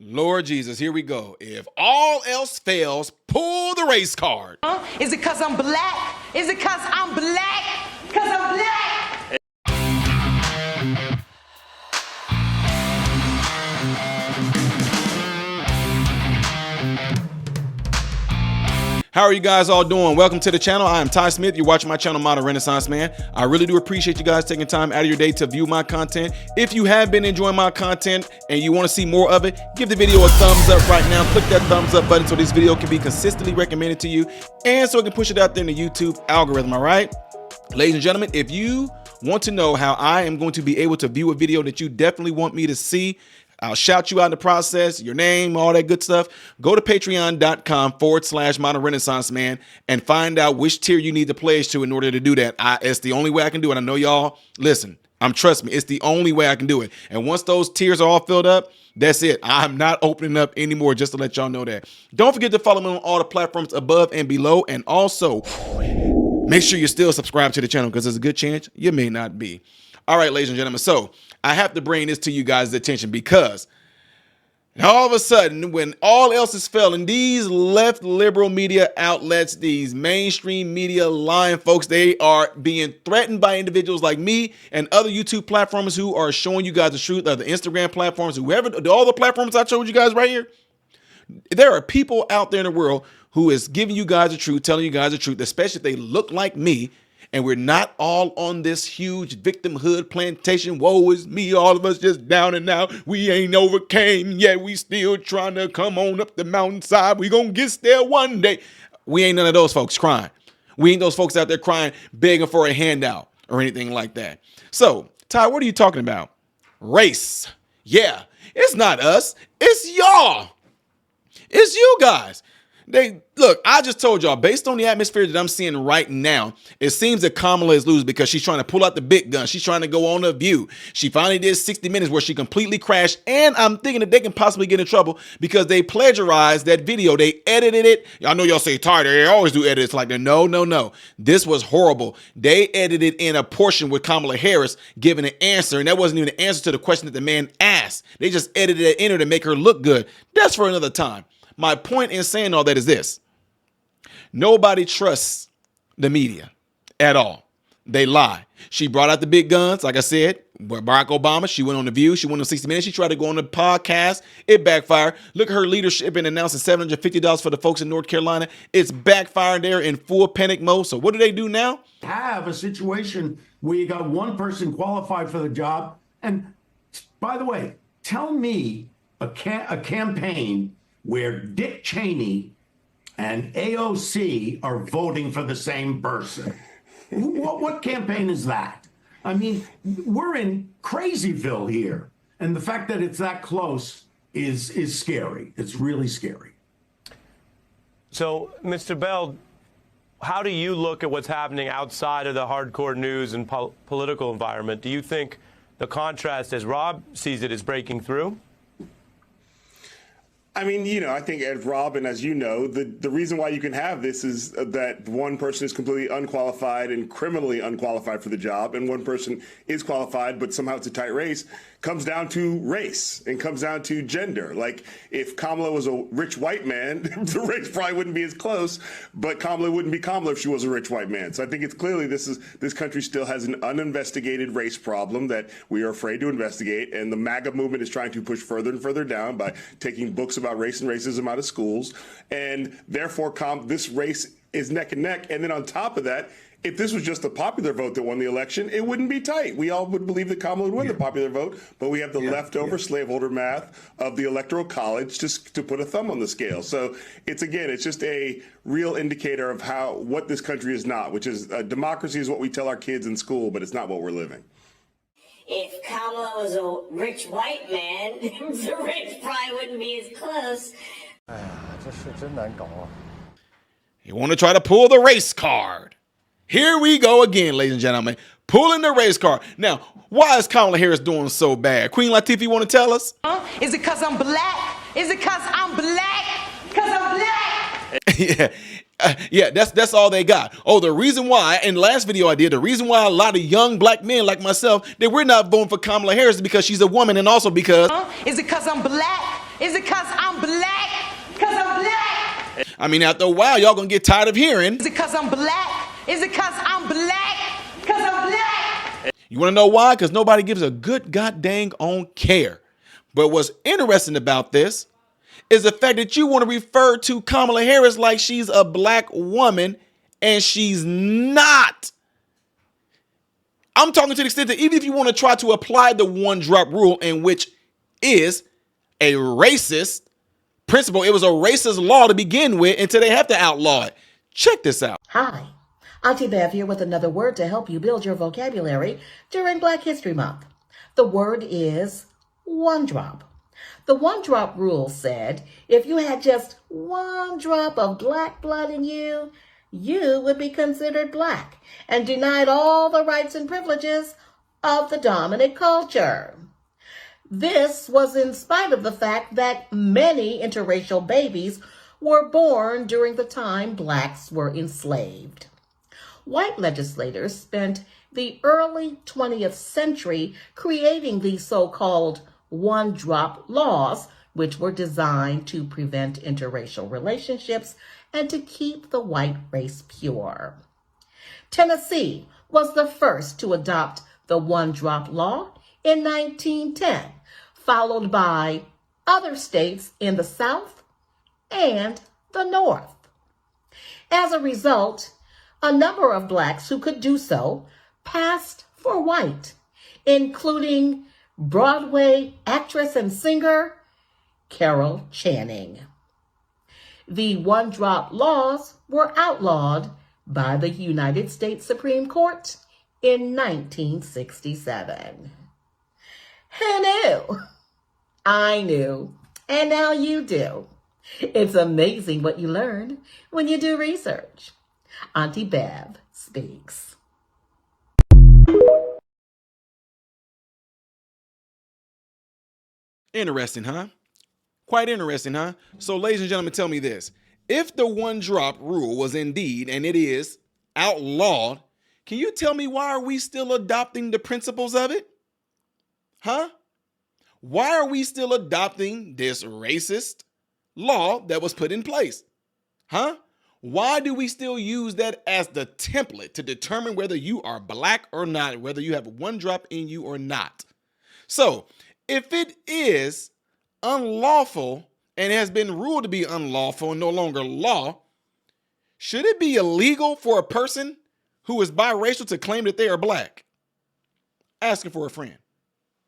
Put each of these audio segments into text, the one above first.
Lord Jesus, here we go. If all else fails, pull the race card. Is it because I'm black? Is it because I'm black? Because I'm black? How are you guys all doing? Welcome to the channel. I am Ty Smith. You're watching my channel, Modern Renaissance Man. I really do appreciate you guys taking time out of your day to view my content. If you have been enjoying my content and you want to see more of it, give the video a thumbs up right now. Click that thumbs up button so this video can be consistently recommended to you and so it can push it out there in the YouTube algorithm, all right? Ladies and gentlemen, if you want to know how I am going to be able to view a video that you definitely want me to see, I'll shout you out in the process, your name, all that good stuff. Go to patreon.com/Modern Renaissance Man and find out which tier you need to pledge to in order to do that. It's the only way I can do it. I know y'all, listen, trust me, it's the only way I can do it. And once those tiers are all filled up, that's it. I'm not opening up anymore, just to let y'all know that. Don't forget to follow me on all the platforms above and below. And also, make sure you're still subscribed to the channel because there's a good chance you may not be. All right, ladies and gentlemen. So I have to bring this to you guys' attention because all of a sudden, when all else is failing, these left liberal media outlets, these mainstream media lying folks, they are being threatened by individuals like me and other YouTube platforms who are showing you guys the truth, of the Instagram platforms, whoever, all the platforms I showed you guys right here. There are people out there in the world who is giving you guys the truth, telling you guys the truth, especially if they look like me. And we're not all on this huge victimhood plantation. Woe is me, all of us just down and out. We ain't overcame yet. We still trying to come on up the mountainside. We gonna get there one day. We ain't none of those folks crying. We ain't those folks out there crying, begging for a handout or anything like that. So, Ty, what are you talking about? Race. Yeah, it's not us. It's y'all. It's you guys. Look, I just told y'all, based on the atmosphere that I'm seeing right now, it seems that Kamala is losing because she's trying to pull out the big gun. She's trying to go on The View. She finally did 60 Minutes where she completely crashed. And I'm thinking that they can possibly get in trouble because they plagiarized that video. They edited it. I know y'all say, Ty, they always do edits like that. No. This was horrible. They edited in a portion with Kamala Harris giving an answer. And that wasn't even an answer to the question that the man asked. They just edited it in her to make her look good. That's for another time. My point in saying all that is this. Nobody trusts the media at all. They lie. She brought out the big guns. Like I said, Barack Obama, she went on The View. She went on 60 Minutes. She tried to go on the podcast. It backfired. Look at her leadership in announcing $750 for the folks in North Carolina. It's backfired. They're in full panic mode. So what do they do now? Have a situation where you got one person qualified for the job. And by the way, tell me a campaign where Dick Cheney and AOC are voting for the same person. What campaign is that? I mean, we're in Crazyville here. And the fact that it's that close is scary. It's really scary. So, Mr. Bell, how do you look at what's happening outside of the hardcore news and political environment? Do you think the contrast, as Rob sees it, is breaking through? I mean, I think as Rob and as you know, the reason why you can have this is that one person is completely unqualified and criminally unqualified for the job, and one person is qualified, but somehow it's a tight race, comes down to race and comes down to gender. Like, if Kamala was a rich white man, the race probably wouldn't be as close, but Kamala wouldn't be Kamala if she was a rich white man. So I think it's clearly this country still has an uninvestigated race problem that we are afraid to investigate, and the MAGA movement is trying to push further and further down by taking books about race and racism out of schools, and therefore this race is neck and neck. And then on top of that, if this was just the popular vote that won the election, it wouldn't be tight. We all would believe that Kamala would win the popular vote, but we have the leftover slaveholder math of the Electoral College just to put a thumb on the scale. So it's just a real indicator of what this country is not, which is democracy is what we tell our kids in school, but it's not what we're living. If Kamala was a rich white man, the race probably wouldn't be as close. You want to try to pull the race card. Here we go again, ladies and gentlemen. Pulling the race card. Now, why is Kamala Harris doing so bad? Queen Latifah, you want to tell us? Is it because I'm black? Is it because I'm black? Because I'm black? Yeah. Yeah, that's all they got. Oh, the reason why, in the last video I did, the reason why a lot of young black men like myself, that we're not voting for Kamala Harris is because she's a woman, and also because... Is it because I'm black? Is it because I'm black? Because I'm black. I mean, after a while, y'all gonna get tired of hearing... Is it because I'm black? Is it because I'm black? Because I'm black. You wanna know why? Because nobody gives a good goddamn on care. But what's interesting about this is the fact that you want to refer to Kamala Harris like she's a black woman, and she's not. I'm talking to the extent that even if you want to try to apply the one drop rule, in which is a racist principle, it was a racist law to begin with until they have to outlaw it. Check this out. Hi, Auntie Bev here with another word to help you build your vocabulary during Black History Month. The word is one drop. The one drop rule said if you had just one drop of black blood in you, you would be considered black and denied all the rights and privileges of the dominant culture. This was in spite of the fact that many interracial babies were born during the time blacks were enslaved. White legislators spent the early 20th century creating these so-called one-drop laws, which were designed to prevent interracial relationships and to keep the white race pure. Tennessee was the first to adopt the one-drop law in 1910, followed by other states in the South and the North. As a result, a number of blacks who could do so passed for white, including Broadway actress and singer Carol Channing. The one-drop laws were outlawed by the United States Supreme Court in 1967. Who knew? I knew, and now you do. It's amazing what you learn when you do research. Auntie Bev speaks. Interesting, huh? Quite interesting, huh? So, ladies and gentlemen, tell me this. If the one drop rule was indeed, and it is, outlawed, can you tell me why are we still adopting the principles of it? Huh? Why are we still adopting this racist law that was put in place? Huh? Why do we still use that as the template to determine whether you are black or not, whether you have one drop in you or not? So, if it is unlawful and has been ruled to be unlawful and no longer law, should it be illegal for a person who is biracial to claim that they are black? Asking for a friend.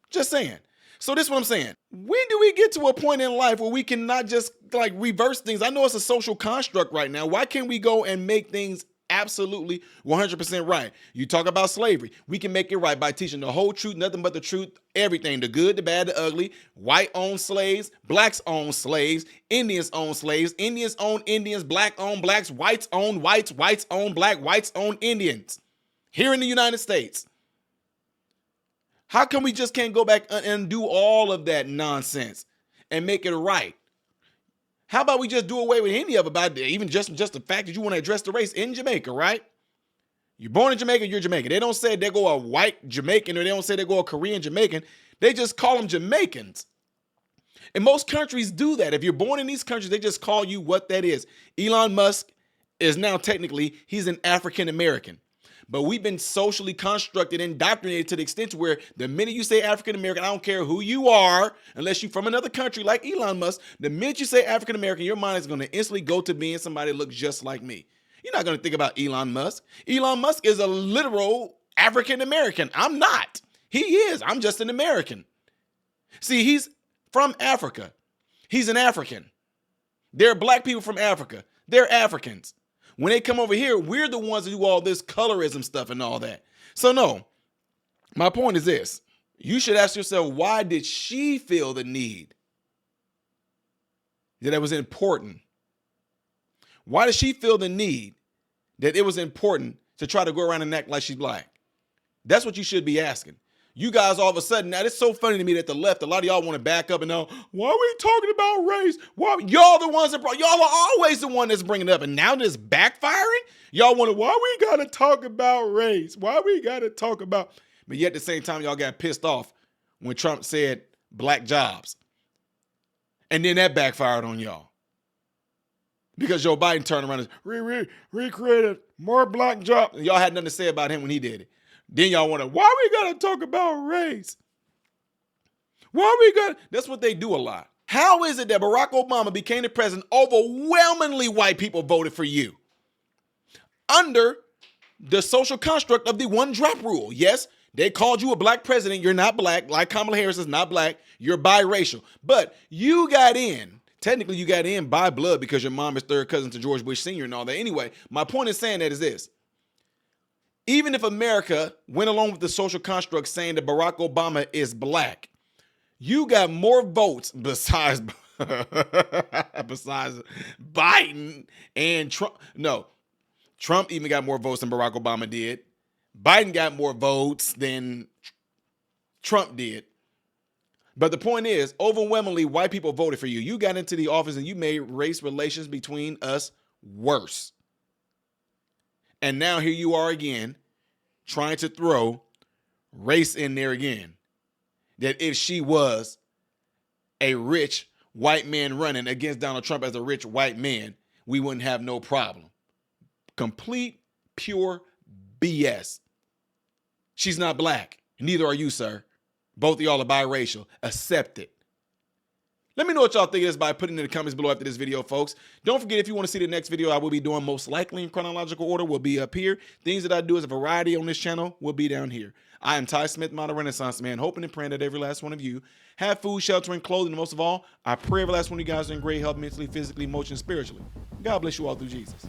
Just saying. So this is what I'm saying. When do we get to a point in life where we can not just like reverse things? I know it's a social construct right now. Why can't we go and make things absolutely 100% right? You talk about slavery. We can make it right by teaching the whole truth, nothing but the truth, everything, the good, the bad, the ugly. White owned slaves, blacks owned slaves, Indians owned slaves, Indians owned Indians, black owned blacks, whites owned whites, whites owned black, whites owned Indians. Here in the United States. How come we just can't go back and do all of that nonsense and make it right? How about we just do away with any of it, about even just the fact that you want to address the race in Jamaica, right? You're born in Jamaica, you're Jamaican. They don't say they go a white Jamaican, or they don't say they go a Korean Jamaican. They just call them Jamaicans. And most countries do that. If you're born in these countries, they just call you what that is. Elon Musk is now technically, he's an African American. But we've been socially constructed, indoctrinated to the extent where the minute you say African American, I don't care who you are, unless you're from another country like Elon Musk, the minute you say African American, your mind is going to instantly go to being somebody that looks just like me. You're not going to think about Elon Musk. Elon Musk is a literal African American. I'm not. He is. I'm just an American. See, he's from Africa. He's an African. There are black people from Africa. They're Africans. When they come over here, we're the ones that do all this colorism stuff and all that. So no, my point is this. You should ask yourself, why did she feel the need that it was important? Why did she feel the need that it was important to try to go around and act like she's black? That's what you should be asking. You guys all of a sudden, now it's so funny to me that the left, a lot of y'all want to back up and know, why are we talking about race? Why, y'all the ones that y'all are always the one that's bringing it up. And now this backfiring? Y'all want to, why we got to talk about race? Why we got to talk about, but yet at the same time, y'all got pissed off when Trump said black jobs. And then that backfired on y'all. Because Joe Biden turned around and recreated more black jobs. And y'all had nothing to say about him when he did it. Then y'all want to, why we got to talk about race? Why we got, that's what they do a lot. How is it that Barack Obama became the president? Overwhelmingly white people voted for you. Under the social construct of the one drop rule. Yes, they called you a black president. You're not black. Like Kamala Harris is not black. You're biracial. But you got in. Technically, you got in by blood because your mom is third cousin to George Bush Sr. and all that. Anyway, my point in saying that is this. Even if America went along with the social construct saying that Barack Obama is black, you got more votes besides Biden and Trump. No, Trump even got more votes than Barack Obama did. Biden got more votes than Trump did. But the point is, overwhelmingly, white people voted for you. You got into the office and you made race relations between us worse. And now here you are again, trying to throw race in there again. That if she was a rich white man running against Donald Trump as a rich white man, we wouldn't have no problem. Complete, pure BS. She's not black. Neither are you, sir. Both of y'all are biracial. Accept it. Let me know what y'all think of this by putting it in the comments below after this video, folks. Don't forget, if you want to see the next video I will be doing, most likely in chronological order, will be up here. Things that I do as a variety on this channel will be down here. I am Ty Smith, Modern Renaissance Man, hoping and praying that every last one of you have food, shelter, and clothing. And most of all, I pray every last one of you guys are in great health, mentally, physically, emotionally, spiritually. God bless you all through Jesus.